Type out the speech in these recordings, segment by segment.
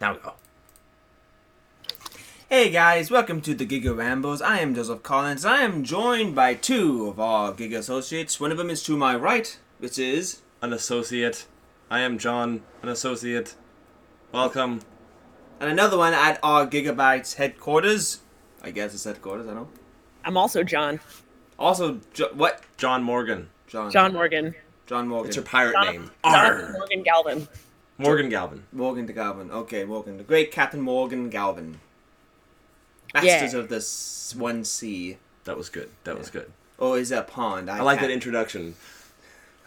Now we go. Hey guys, welcome to the Giga Rambles. I am Joseph Collins. I am joined by two of our Giga associates. One of them is to my right, which is... An associate. I am John, an associate. Welcome. And another one at our Giga-Bites headquarters. I guess it's headquarters, I don't know. I'm also John. Also, what? John Morgan. John Morgan. John Morgan. It's your pirate John, name. John Morgan Galvin. Morgan Galvin. Morgan de Galvin. Okay, Morgan. The great Captain Morgan Galvin. Masters of this one sea. That was good. That was good. Oh, is that pond? I like that introduction.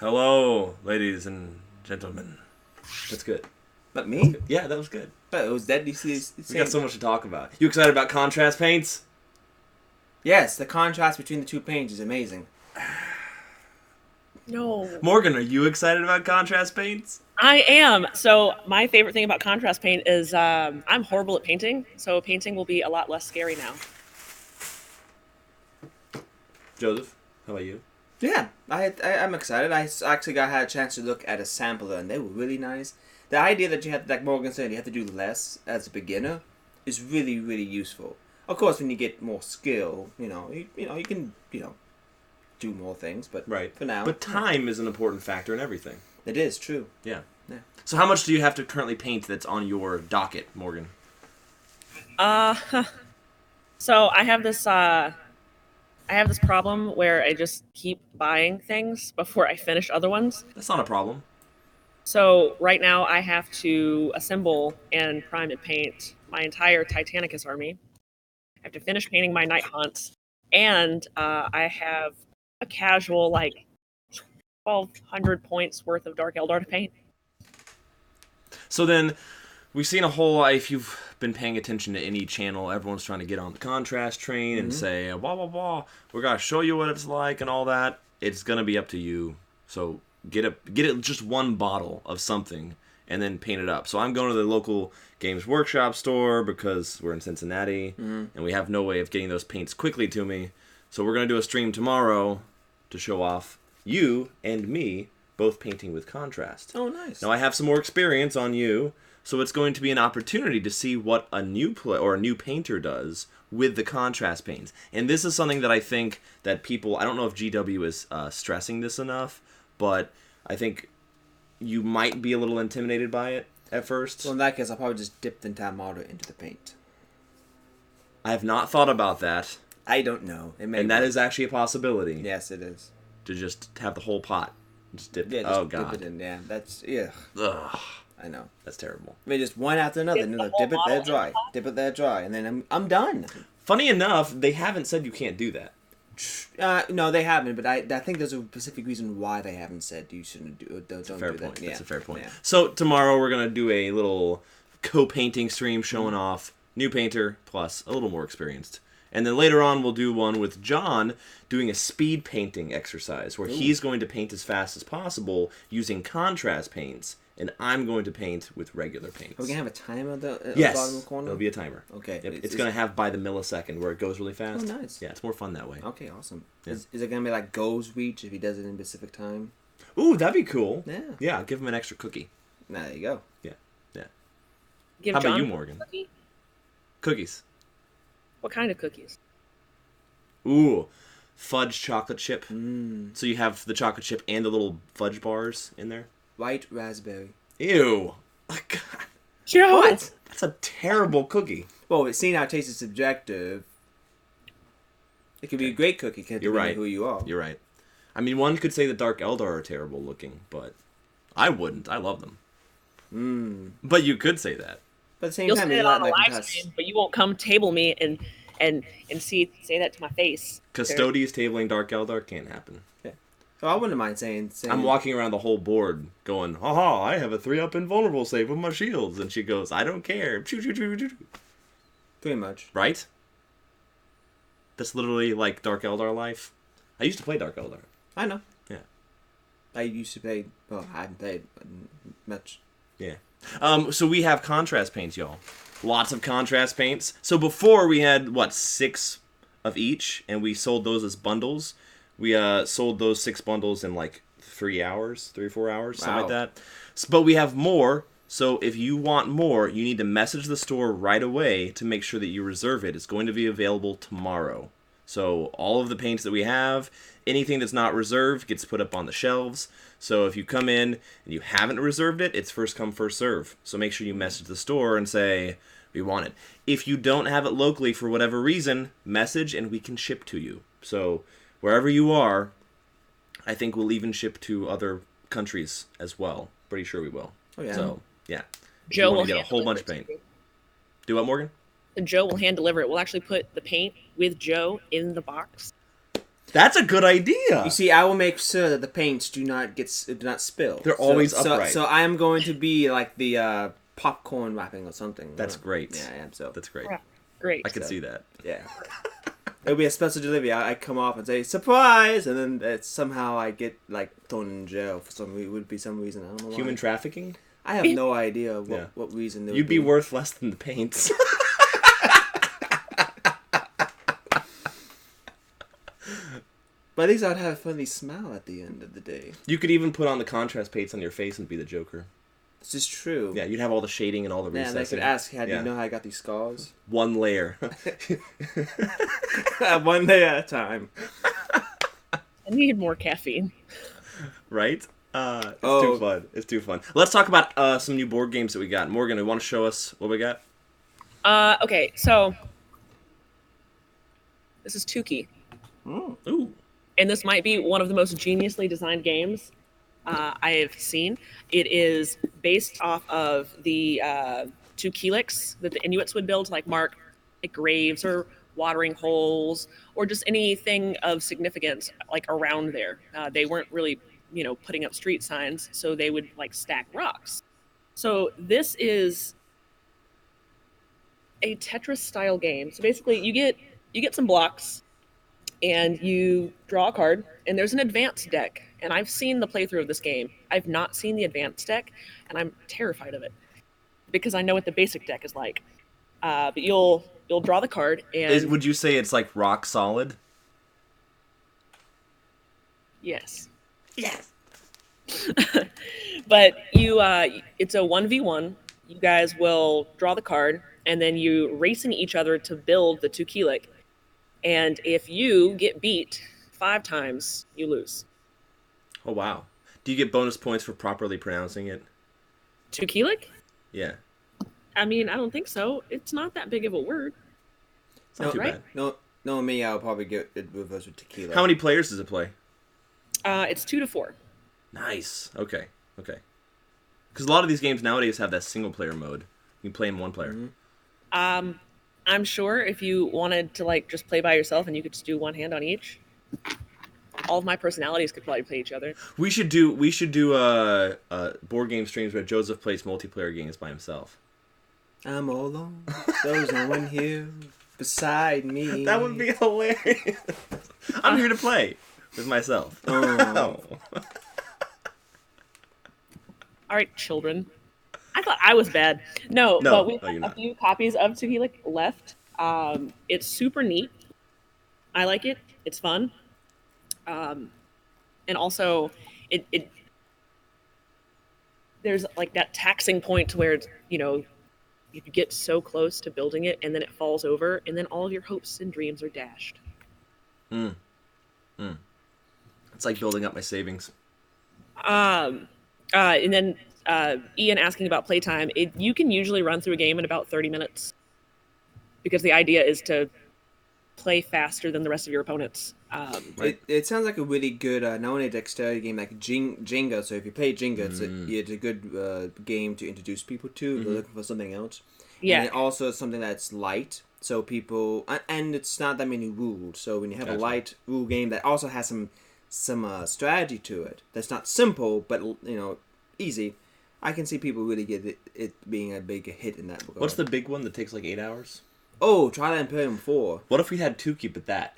Hello, ladies and gentlemen. That's good. But me? Yeah, that was good. But it was dead. You see, We got so much to talk about. You excited about contrast paints? Yes, the contrast between the two paints is amazing. No. Morgan, are you excited about contrast paints? I am. So my favorite thing about contrast paint is I'm horrible at painting, so painting will be a lot less scary now. Joseph, how about you? Yeah, I'm excited. I actually had a chance to look at a sampler, and they were really nice. The idea that you have, like Morgan said, you have to do less as a beginner is really, really useful. Of course, when you get more skill, you can, do more things, but Right. for now. But time is an important factor in everything. It is true. Yeah. Yeah. So how much do you have to currently paint that's on your docket, Morgan? So I have this problem where I just keep buying things before I finish other ones. That's not a problem. So right now I have to assemble and prime and paint my entire Titanicus army. I have to finish painting my Night Hunt, and I have a casual 1,200 points worth of Dark Eldar to paint. So then, we've seen a whole, if you've been paying attention to any channel, everyone's trying to get on the contrast train and say, blah, blah, blah, we're going to show you what it's like and all that. It's going to be up to you. So get it just one bottle of something and then paint it up. So I'm going to the local Games Workshop store because we're in Cincinnati and we have no way of getting those paints quickly to me. So we're going to do a stream tomorrow to show off you and me both painting with contrast. Oh, nice. Now I have some more experience on you, so it's going to be an opportunity to see what a new a new painter does with the contrast paints. And this is something that I think that people, I don't know if GW is stressing this enough, but I think you might be a little intimidated by it at first. Well, in that case, I'll probably just dip the entire model into the paint. I have not thought about that, I don't know. and that is actually a possibility. Yes, it is. To just have the whole pot. Just dip. Yeah, just Oh god. dip it in. Yeah, that's Ugh, I know. that's terrible. I mean, just one after another. Dip No, the no, whole dip it there model dry. in the pot? Dip it there dry, and then I'm done. Funny enough, they haven't said you can't do that. No, they haven't. But I think there's a specific reason why they haven't said you shouldn't do. Don't Fair do point. that. Yeah. That's a fair point. Yeah. So tomorrow we're gonna do a little co-painting stream showing off new painter plus a little more experienced, and then later on we'll do one with John doing a speed painting exercise where he's going to paint as fast as possible using contrast paints, and I'm going to paint with regular paints. Are we gonna have a timer at the Yes, bottom of the corner? there'll be a timer. Okay. Yep, it's gonna have by the millisecond where it goes really fast. Oh, nice. Yeah, it's more fun that way. Okay, awesome. Yeah. Is it gonna be like goals reach if he does it in Pacific time? Ooh, that'd be cool. Yeah. Yeah, give him an extra cookie. Nah, there you go. Yeah, yeah. Give How about John you, a Morgan? cookie? Cookies. What kind of cookies? Ooh, fudge chocolate chip. Mmm. So you have the chocolate chip and the little fudge bars in there. White raspberry. Ew. Oh, God, Joe! What? that's a terrible cookie. Well, seeing how taste is subjective, it could be a great cookie. Depending You're right. on who you are. You're right. I mean, one could say the Dark Eldar are terrible looking, but I wouldn't. I love them. Mmm. But you could say that. But at the same You'll time, say it's it not on a like live stream, but you won't come table me and say that to my face. Custodes tabling Dark Eldar can't happen. So I wouldn't mind saying. I'm walking around the whole board going, haha, I have a 3-up invulnerable save with my shields. And she goes, I don't care. Choo, choo, choo, choo, choo. Pretty much. Right? That's literally like Dark Eldar life. I used to play Dark Eldar. I know. Yeah. I used to play. Well, I hadn't played much. Yeah. So we have contrast paints, y'all. Lots of contrast paints. So before we had, 6 of each, and we sold those as bundles. We sold those 6 bundles in 3 hours, 3 or 4 hours, something like Wow. that. But we have more So if you want more, you need to message the store right away to make sure that you reserve it. It's going to be available tomorrow. So all of the paints that we have, anything that's not reserved gets put up on the shelves. So if you come in and you haven't reserved it, it's first come, first serve. So make sure you message the store and say, we want it. If you don't have it locally for whatever reason, message and we can ship to you. So wherever you are, I think we'll even ship to other countries as well. Pretty sure we will. Oh, yeah. So, yeah. Joe will will get a hand whole deliver bunch of it paint. to you. Do what, Morgan? And Joe will hand deliver it. We'll actually put the paint with Joe in the box. That's a good idea. You see, I will make sure that the paints do not spill. They're always upright. So I am going to be like the popcorn wrapping or something. That's great. Yeah, I am. So That's great. Yeah, great. I can see that. yeah, it'll be a special delivery. I come off and say surprise, and then somehow I get like thrown in jail for some reason. Would be some reason I don't know why. Human trafficking? I have no idea Yeah. what reason. There You'd would be worth less than the paints. But at least I'd have a funny smile at the end of the day. You could even put on the contrast paints on your face and be the Joker. This is true. Yeah, you'd have all the shading and all the Yeah, and I recessing. could ask, how do Yeah. you know how I got these scars? One layer. One day at a time. I need more caffeine. Right? It's too fun. It's too fun. Let's talk about some new board games that we got. Morgan, you want to show us what we got? Okay, so this is Tukey, Ooh. and this might be one of the most geniusly designed games I have seen. It is based off of the Tukey that the Inuits would build to like mark like graves or watering holes or just anything of significance like around there. They weren't really, putting up street signs, so they would like stack rocks. So this is a Tetris style game. So basically you get some blocks and you draw a card, and there's an advanced deck. And I've seen the playthrough of this game. I've not seen the advanced deck, and I'm terrified of it because I know what the basic deck is like. But you'll draw the card, and Would you say it's like rock solid? yes, Yes. but it's a 1v1. You guys will draw the card, and then you racing each other to build the Tukey. And if you get beat 5 times, you lose. Oh, wow. Do you get bonus points for properly pronouncing it? Tukey? Yeah. I mean, I don't think so. It's not that big of a word. It's not too right? bad. No, me, I'll probably get it reversed with tequila. How many players does it play? It's 2 to 4. Nice. Okay. Because a lot of these games nowadays have that single player mode. You can play in one player. Mm-hmm. I'm sure if you wanted to like just play by yourself and you could just do one hand on each, all of my personalities could probably play each other. We should do board game streams where Joseph plays multiplayer games by himself. I'm all alone. There's no one here beside me. That would be hilarious. I'm here to play with myself. Oh. All right, children. I thought I was bad. No, but we no, you're have a not. few copies of Tukey left. It's super neat. I like it. It's fun. And also, it there's like that taxing point to where you get so close to building it and then it falls over and then all of your hopes and dreams are dashed. It's like building up my savings. And then Ian asking about playtime. You can usually run through a game in about 30 minutes because the idea is to play faster than the rest of your opponents. It sounds like a really good, not only a dexterity game, like Jenga. So if you play Jenga, it's a good game to introduce people to. If they're looking for something else. Yeah. And it also is something that's light. So people, and it's not that many rules. So when you have a light rule game that also has some strategy to it, that's not simple, but easy. I can see people really get it being a big hit in that regard. What's the big one that takes like 8 hours? Oh, Twilight Imperium 4. What if we had Tukey but that?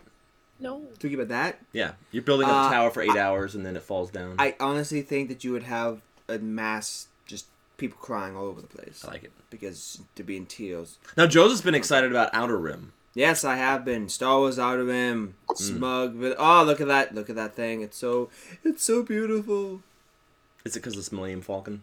No. Talking about that, Yeah, you're building up a tower for 8 hours and then it falls down. I honestly think that you would have a mass, just people crying all over the place. I like it. Because to be in tears. Now Joseph's been excited about Outer Rim. Yes, I have been. Star Wars Outer Rim, Smug. Oh, look at that! Look at that thing. It's so beautiful. Is it because of this Millennium Falcon?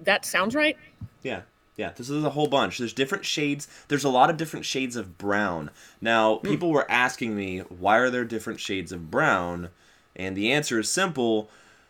That sounds right. Yeah. Yeah, this is a whole bunch. There's different shades. There's a lot of different shades of brown. Now, people were asking me, why are there different shades of brown? And the answer is simple,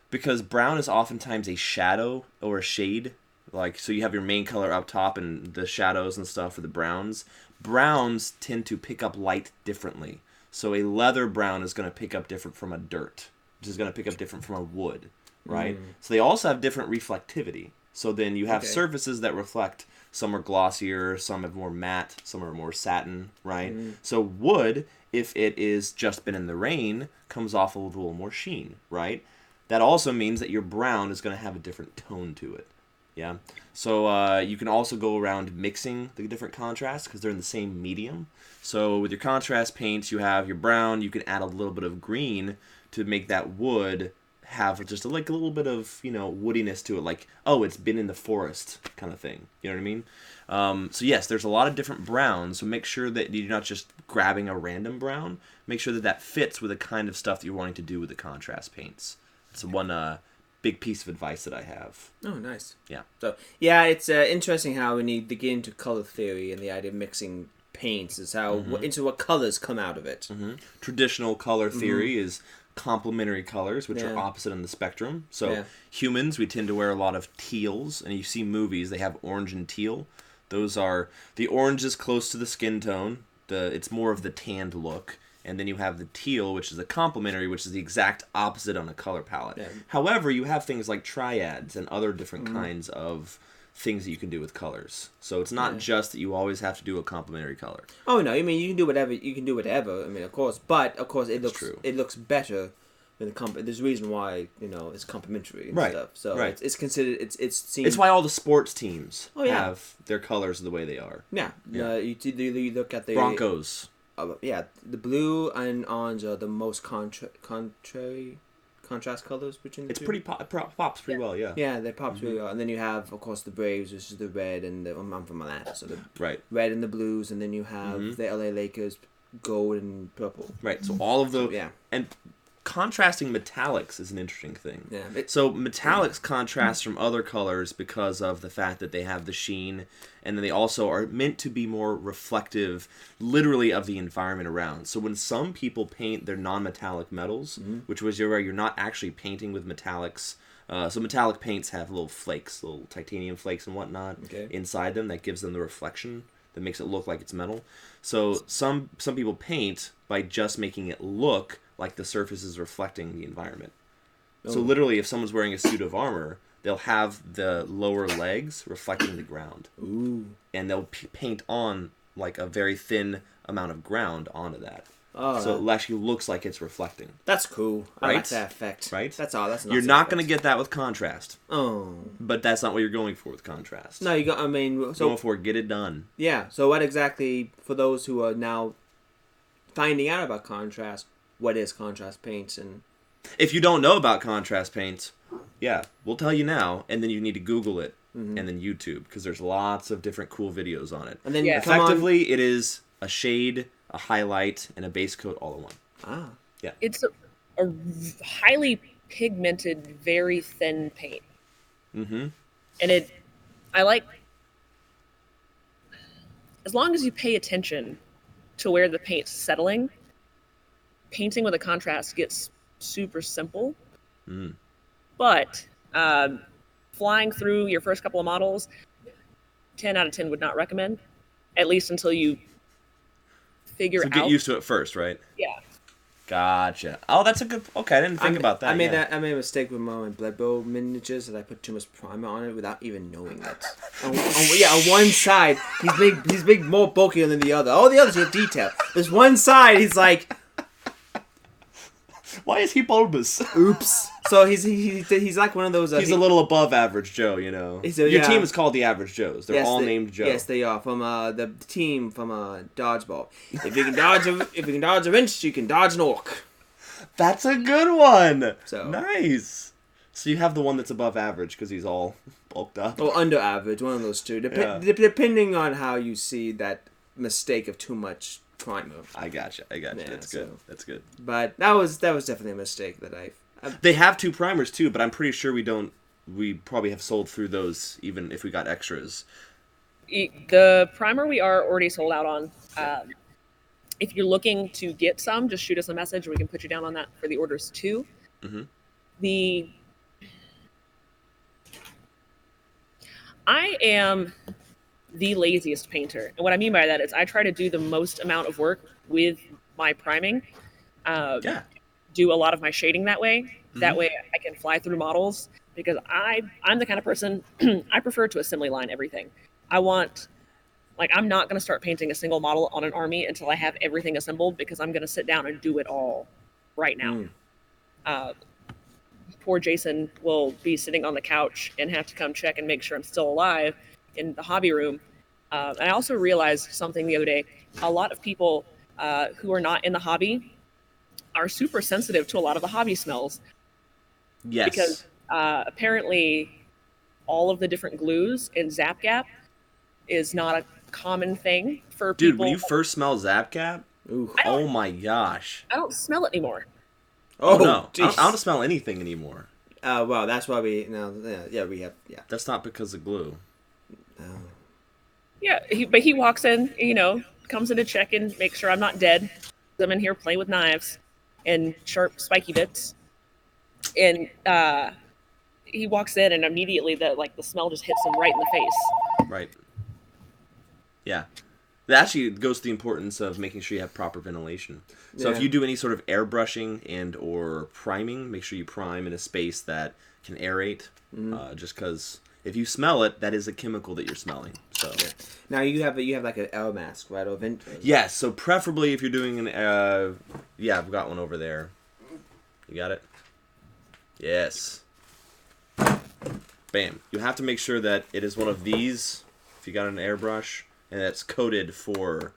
because brown is oftentimes a shadow or a shade. Like, so you have your main color up top and the shadows and stuff for the browns. Browns tend to pick up light differently. So a leather brown is going to pick up different from a dirt, which is going to pick up different from a wood, right? So they also have different reflectivity. So then you have surfaces that reflect. Some are glossier, some have more matte, some are more satin, right? So wood, if it is just been in the rain, comes off with a little more sheen, right? That also means that your brown is going to have a different tone to it. Yeah. So you can also go around mixing the different contrasts because they're in the same medium. So with your contrast paints, you have your brown. You can add a little bit of green to make that wood have just a little bit of woodiness to it, like, oh, it's been in the forest kind of thing. You know what I mean? So yes, there's a lot of different browns. So make sure that you're not just grabbing a random brown. Make sure that that fits with the kind of stuff that you're wanting to do with the contrast paints. It's one big piece of advice that I have. Oh, nice. Yeah. So yeah, it's interesting how when you get into color theory and the idea of mixing paints is how into what colors come out of it. Traditional color theory is complementary colors, which are opposite on the spectrum. So humans, we tend to wear a lot of teals, and you see movies, they have orange and teal. Those are, the orange is close to the skin tone. It's more of the tanned look. And then you have the teal, which is a complementary, which is the exact opposite on a color palette. Yeah. However, you have things like triads and other different kinds of things that you can do with colors. So it's not just that you always have to do a complementary color. Oh no, I mean you can do whatever. You can do whatever. I mean, of course, but of course it looks better than the There's a reason why it's complementary and stuff. So it's considered it's seen. It's why all the sports teams have their colors the way they are. Yeah. You look at the Broncos. The blue and orange are the most contrast colors between the it's two. Pretty pops pretty well, yeah. Yeah, they pops really well. And then you have, of course, the Braves, which is the red and I'm from Atlanta, so the red and the blues, and then you have the LA Lakers, gold and purple. Right, so all of the and contrasting metallics is an interesting thing. Yeah. So metallics contrast from other colors because of the fact that they have the sheen, and then they also are meant to be more reflective, literally, of the environment around. So when some people paint their non-metallic metals, which was where you're not actually painting with metallics. So metallic paints have little flakes, little titanium flakes and whatnot inside them that gives them the reflection that makes it look like it's metal. So some people paint by just making it look like the surface is reflecting the environment. So literally, if someone's wearing a suit of armor, they'll have the lower legs reflecting the ground. Ooh. And they'll paint on like a very thin amount of ground onto that. So it actually looks like it's reflecting. That's cool. Right? I like that effect. Right? That's all. That's you're not going to get that with contrast. Oh. But that's not what you're going for with contrast. No, Going for get it done. Yeah. So what exactly, for those who are now finding out about contrast, what is contrast paints? And if you don't know about contrast paints, we'll tell you now, and then you need to Google it and then YouTube, because there's lots of different cool videos on it. And then effectively, it is a shade, a highlight, and a base coat all in one. Ah. Yeah. It's a highly pigmented, very thin paint. Mm-hmm. And I like, as long as you pay attention to where the paint's settling, painting with a contrast gets super simple. But flying through your first couple of models, 10 out of 10 would not recommend, at least until you figure out. So get used to it first, right? Yeah. Gotcha. Oh, that's a good. Okay, I didn't think about that. I made a mistake with my Blood Bowl miniatures that I put too much primer on it without even knowing that. on one side he's big, more bulkier than the other. All the others have detail. There's one side he's like, why is he bulbous? Oops. So he's like one of those. He's a little above average Joe, Your team is called the Average Joes. They're all named Joe. Yes, they are from the team from Dodgeball. If you can dodge a wrench, you can dodge an orc. That's a good one. So nice. So you have the one that's above average because he's all bulked up. Or under average, one of those two. Depending on how you see that mistake of too much primer. I gotcha. Yeah, that's good. That's good. But that was definitely a mistake that I. They have two primers too, but I'm pretty sure we don't we probably have sold through those even if we got extras. The primer we are already sold out on. If you're looking to get some, just shoot us a message. We can put you down on that for the orders too. Mm-hmm. I am the laziest painter, and what I mean by that is I try to do the most amount of work with my priming. Do a lot of my shading that way. Mm-hmm. That way I can fly through models because I'm the kind of person I prefer to assembly line everything. I'm not going to start painting a single model on an army until I have everything assembled because I'm going to sit down and do it all right now. Poor Jason will be sitting on the couch and have to come check and make sure I'm still alive in the hobby room. And I also realized something the other day. A lot of people who are not in the hobby are super sensitive to a lot of the hobby smells. Yes. Because apparently all of the different glues in Zap Gap is not a common thing for people. Dude, when you first smell Zap Gap, oh my gosh. I don't smell it anymore. Oh no. I don't smell anything anymore. Well, that's why we have. That's not because of glue. Yeah, but he walks in, comes in to check and make sure I'm not dead. I'm in here playing with knives and sharp, spiky bits. And he walks in, and immediately the smell just hits him right in the face. Right. Yeah. That actually goes to the importance of making sure you have proper ventilation. So if you do any sort of airbrushing and or priming, make sure you prime in a space that can aerate. Just because if you smell it, that is a chemical that you're smelling. So now you have like an L mask, right? Or vent. Yes. So preferably if you're doing an I've got one over there. You got it? Yes. Bam. You have to make sure that it is one of these. If you got an airbrush. And it's coded for,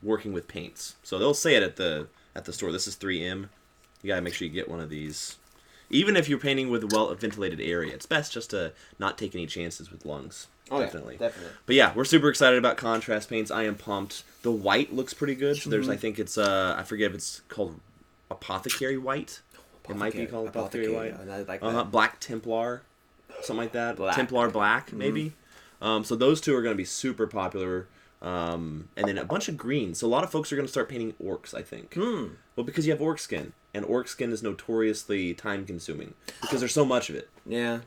working with paints. So they'll say it at the store. This is 3M. You gotta make sure you get one of these. Even if you're painting with a well-ventilated area, it's best just to not take any chances with lungs. Oh, definitely. Yeah, definitely. But yeah, we're super excited about contrast paints. I am pumped. The white looks pretty good. So there's, I think it's, I forget if it's called Apothecary White. It might be called Apothecary White. I like that. Black Templar. Something like that. Black. Templar Black, maybe. So those two are going to be super popular. And then a bunch of greens. So a lot of folks are going to start painting orcs, I think. Well, because you have orc skin. And orc skin is notoriously time-consuming. Because there's so much of it. Yeah.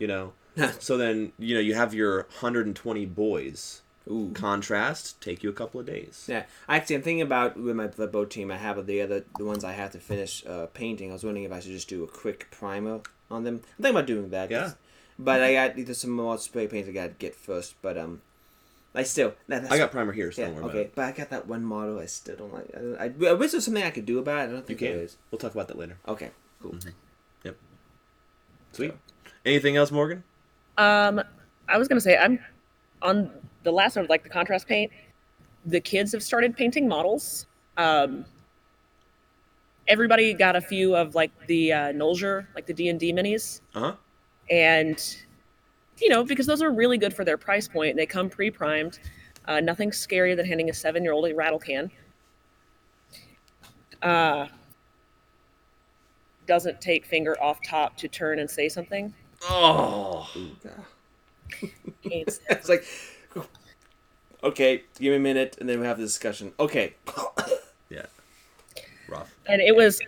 So then, you have your 120 boys. Ooh. Contrast, take you a couple of days. Yeah. Actually, I'm thinking about with the boat team, I have the ones I have to finish painting. I was wondering if I should just do a quick primer on them. I'm thinking about doing that. Yeah. But there's some more spray paints I got to get first. But I got primer here, so don't worry about it. But I got that one model I still don't like. I wish there was something I could do about it. I don't think there is. We'll talk about that later. Okay, cool. Mm-hmm. Yep. Sweet. Anything else, Morgan? I was gonna say I'm on the last of the contrast paint. The kids have started painting models. Everybody got a few of the Nolger, the D&D minis. And, because those are really good for their price point. They come pre-primed. Nothing scarier than handing a 7-year-old a rattle can. Doesn't take finger off top to turn and say something. Oh. Hates It's like, okay, give me a minute, and then we have the discussion. Okay. Yeah. Rough. And it was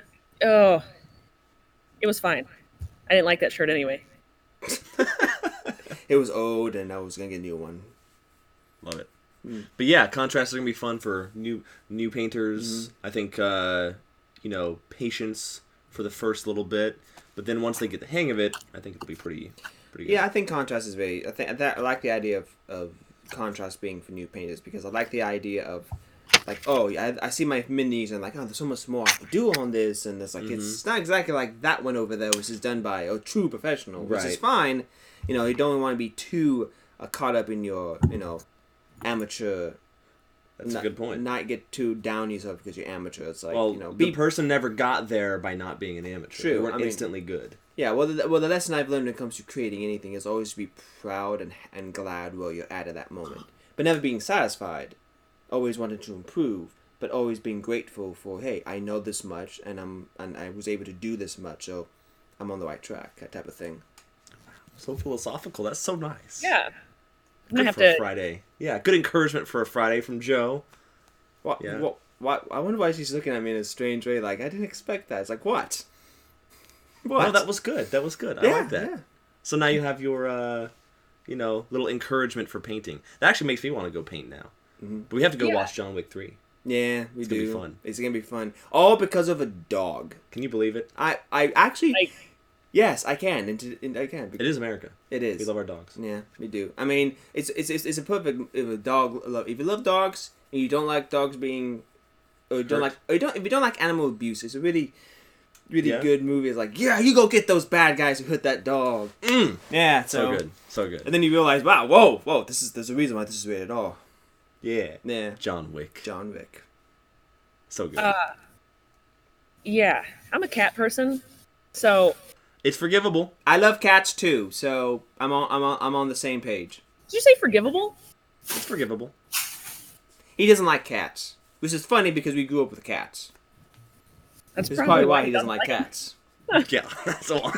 fine. I didn't like that shirt anyway. It was old, and I was gonna get a new one. Love it. But yeah, contrast is gonna be fun for new painters. I think patience for the first little bit, but then once they get the hang of it, I think it'll be pretty good. Yeah, I think contrast is very. I like the idea of contrast being for new painters because I like the idea of I see my minis and there's so much more I have to do on this, and it's it's not exactly like that one over there, which is done by a true professional, which is fine. You don't want to be too caught up in your amateur. That's a good point. Not get too down yourself because you're amateur. It's the person never got there by not being an amateur. True. They weren't instantly good. Yeah, well, the lesson I've learned when it comes to creating anything is always to be proud and glad where you're at that moment, but never being satisfied. Always wanting to improve, but always being grateful for, hey, I know this much, and I was able to do this much, so I'm on the right track, that type of thing. So philosophical. That's so nice. Yeah. I'm Good gonna have for a to. Friday. Yeah, good encouragement for a Friday from Joe. What? Yeah. What? I wonder why she's looking at me in a strange way. Like, I didn't expect that. It's like, what? What? No, that was good. That was good. I like that. Yeah. So now you have your, little encouragement for painting. That actually makes me want to go paint now. Mm-hmm. But we have to go Yeah. watch John Wick 3. Yeah, we It's do. gonna be fun. It's gonna be fun. All because of a dog. Can you believe it? I actually. Like, Yes, I can. I can. It is America. It is. We love our dogs. Yeah, we do. I mean, it's a perfect if a dog. If you love dogs and you don't like dogs being, or you don't Hurt. like, or if you don't like animal abuse, it's a really Yeah. good movie. It's like, yeah, you go get those bad guys who hurt that dog. Yeah, So good. So good. And then you realize, wow, whoa, there's a reason why this is rated R. Yeah. Yeah, John Wick. John Wick. So good. yeah, I'm a cat person, so It's forgivable. I love cats too, so I'm on the same page. did you say forgivable? It's forgivable. He doesn't like cats, which is funny because we grew up with cats. That's That's probably why he doesn't like them. cats. Yeah, that's the one.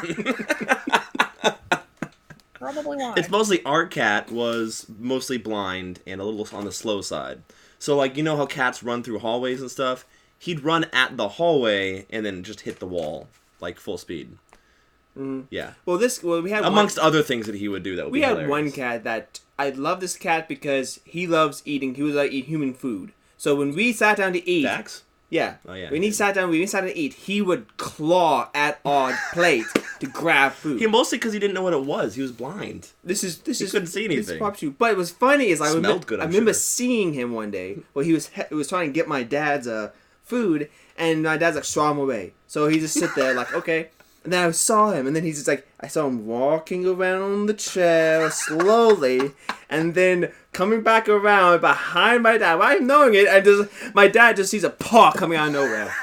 Probably why. It's mostly our cat was mostly blind and a little on the slow side. So, like, you know how cats run through hallways and stuff? He'd run at the hallway and then just hit the wall, like, full speed. Yeah. Well, we had Amongst other things that he would do that would we be had hilarious. one cat that I love this cat because he loves eating. He was like eat human food. So when we sat down to eat, Dax? yeah, Oh, yeah. when we sat down to eat, he would claw at our plate to grab food. He mostly because he didn't know what it was. He was blind. This is couldn't see this anything. pops you. But what's funny is I Smelled good, I'm remember sure. seeing him one day. Well, he was trying to get my dad's food, and my dad's like, "Straw him away." So he just sit there like, okay. And then I saw him, and then he's just like, I saw him walking around the chair slowly, and then coming back around behind my dad. I'm knowing it, and just my dad just sees a paw coming out of nowhere,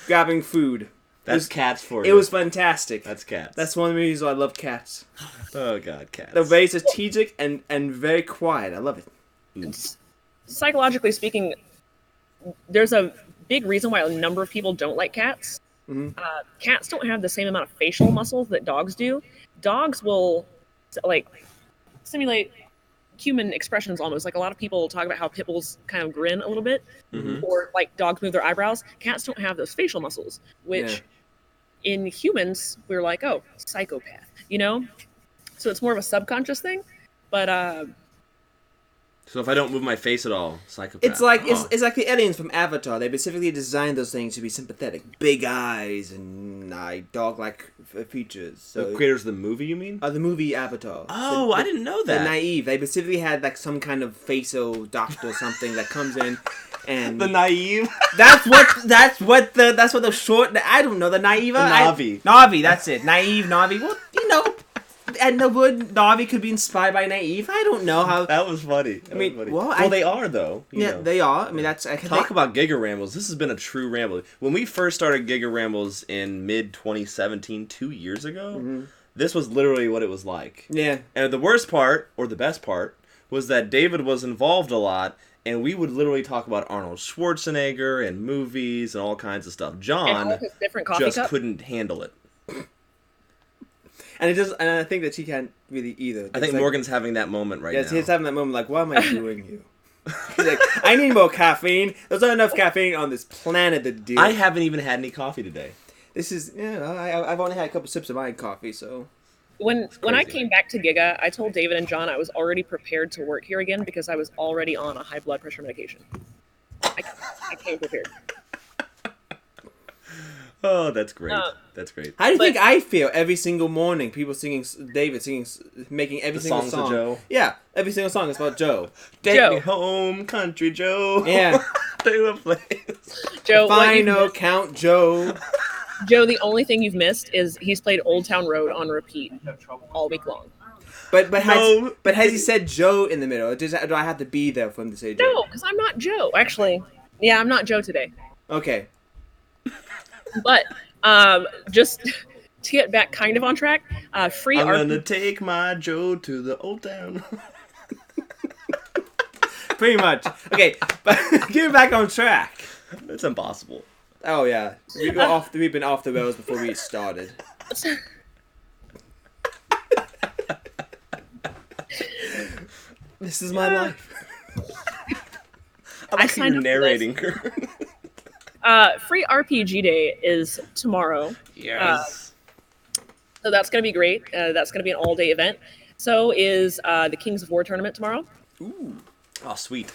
grabbing food. That's cats for you. It was fantastic. That's cats. That's one of the reasons why I love cats. Oh, God, cats. They're very strategic and very quiet. I love it. Psychologically speaking, there's a big reason why a number of people don't like cats. Cats don't have the same amount of facial muscles that dogs do. Dogs will like simulate human expressions almost. Like a lot of people talk about how pit bulls kind of grin a little bit, or like dogs move their eyebrows. Cats don't have those facial muscles, which in humans we're like, oh, psychopath, you know. So it's more of a subconscious thing, but So if I don't move my face at all, psychopath. It's like Oh. it's like the aliens from Avatar. They specifically designed those things to be sympathetic, big eyes and dog-like features. So The creators of the movie, you mean? the movie Avatar. Oh, I didn't know They're that. naive. They specifically had like some kind of facial doctor or something that comes in, and The naive. that's what the short. I don't know the naive. Navi. Navi. That's it. Naive Navi. Well, you know, and the word Navi could be inspired by naive. I don't know how. That was funny. That mean, was funny. well, they are though. You Yeah, know. they are. I mean, that's Talk about Giga Rambles. This has been a true ramble. When we first started Giga Rambles in mid 2017, 2 years ago, this was literally what it was like. Yeah. And the worst part, or the best part, was that David was involved a lot, and we would literally talk about Arnold Schwarzenegger and movies and all kinds of stuff. and John all his different coffee just cups. couldn't handle it. And it does, and I think that she can't really either. I think It's like, Morgan's having that moment right yeah, now. he's having that moment like, what am I doing you? He's like, I need more caffeine. There's not enough caffeine on this planet to do. I haven't even had any coffee today. This is, I've only had a couple sips of my coffee, so. When I crazy. came back to Giga, I told David and John I was already prepared to work here again because I was already on a high blood pressure medication. I came prepared. Oh, that's great. Uh, That's great. How do you But- think I feel every single morning? People singing, David singing, making every The single songs of song. Joe? Yeah, every single song is about Joe. Take Joe. me home, country Joe. Yeah. To a place. Joe, what you've Final missed- Count Joe. Joe, the only thing you've missed is he's played Old Town Road on repeat all week long. But No. has he said Joe in the middle? Or do I have to be there for him to say Joe? No, because I'm not Joe. Actually, yeah, I'm not Joe today. Okay. But just to get back kind of on track, free I'm art. gonna take my Joe to the old town. Pretty much. Okay, but get back on track. It's impossible. Oh yeah, we've been off the rails before we started. This is my life. I like how signed you're up for narrating. Free RPG Day is tomorrow. Yes. So that's going to be great. That's going to be an all-day event. So is the Kings of War tournament tomorrow. Ooh. Oh, sweet.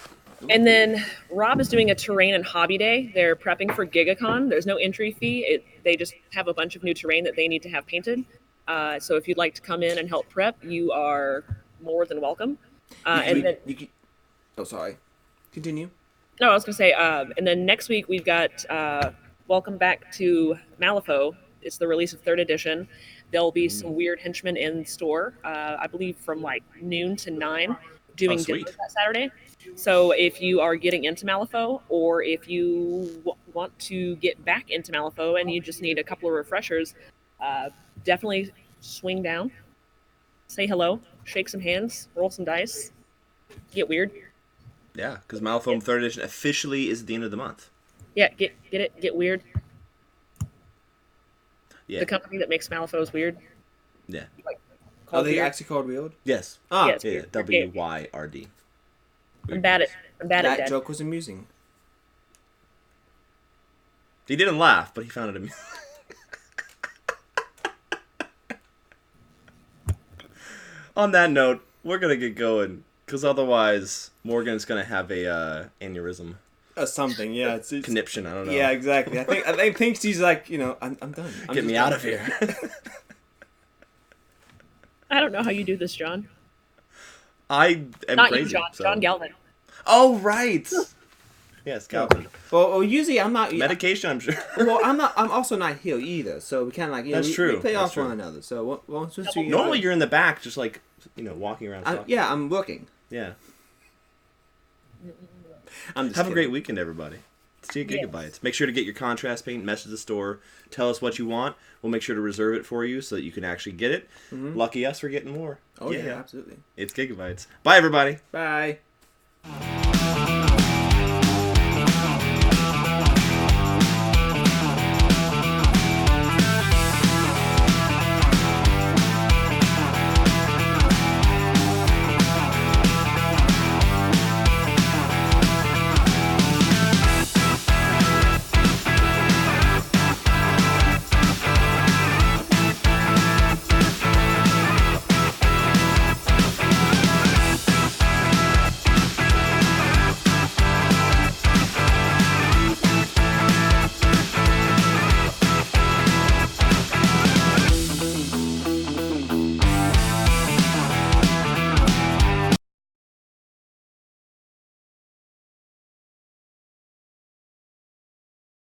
And then Rob is doing a terrain and hobby day. They're prepping for GigaCon. There's no entry fee. They just have a bunch of new terrain that they need to have painted. So if you'd like to come in and help prep, you are more than welcome. Oh, sorry. Continue. No, I was going to say, and then next week we've got Welcome Back to Malifaux. It's the release of 3rd edition. There'll be some weird henchmen in store, I believe from like noon to 9, doing sweet. demos that Saturday. So if you are getting into Malifaux, or if you want to get back into Malifaux and you just need a couple of refreshers, definitely swing down, say hello, shake some hands, roll some dice, get weird. Yeah, because Malifaux 3rd edition officially is at the end of the month. Yeah, get it, get weird. Yeah. The company that makes Malifaux is weird. Yeah. Are they Weird. actually called Weird? Yes. Ah, Yeah, it's Yeah. weird. WYRD. I'm bad at that that. joke was amusing. He didn't laugh, but he found it amusing. On that note, we're gonna get going, because otherwise Morgan's gonna have a aneurysm. Something, yeah. It's Conniption, I don't know. Yeah, exactly. I think she's like, I'm done. Get me out of here. I don't know how you do this, John. I am Not crazy. you, John. so- John Galvin. Oh, right. Yes, Calvin. Well, usually I'm not. Medication, I'm sure. Well, I'm not. I'm also not healed either. So we kind of like. That's true. We play That's off true. one another. So once we Normally you're in the back, just like, walking around. talking. yeah, I'm looking. Yeah. I'm just Have a kidding. great weekend, everybody. See you at Giga-Bites. Make sure to get your contrast paint, message the store, tell us what you want. We'll make sure to reserve it for you so that you can actually get it. Lucky us for getting more. Oh yeah, absolutely. It's Giga-Bites. Bye, everybody. Bye.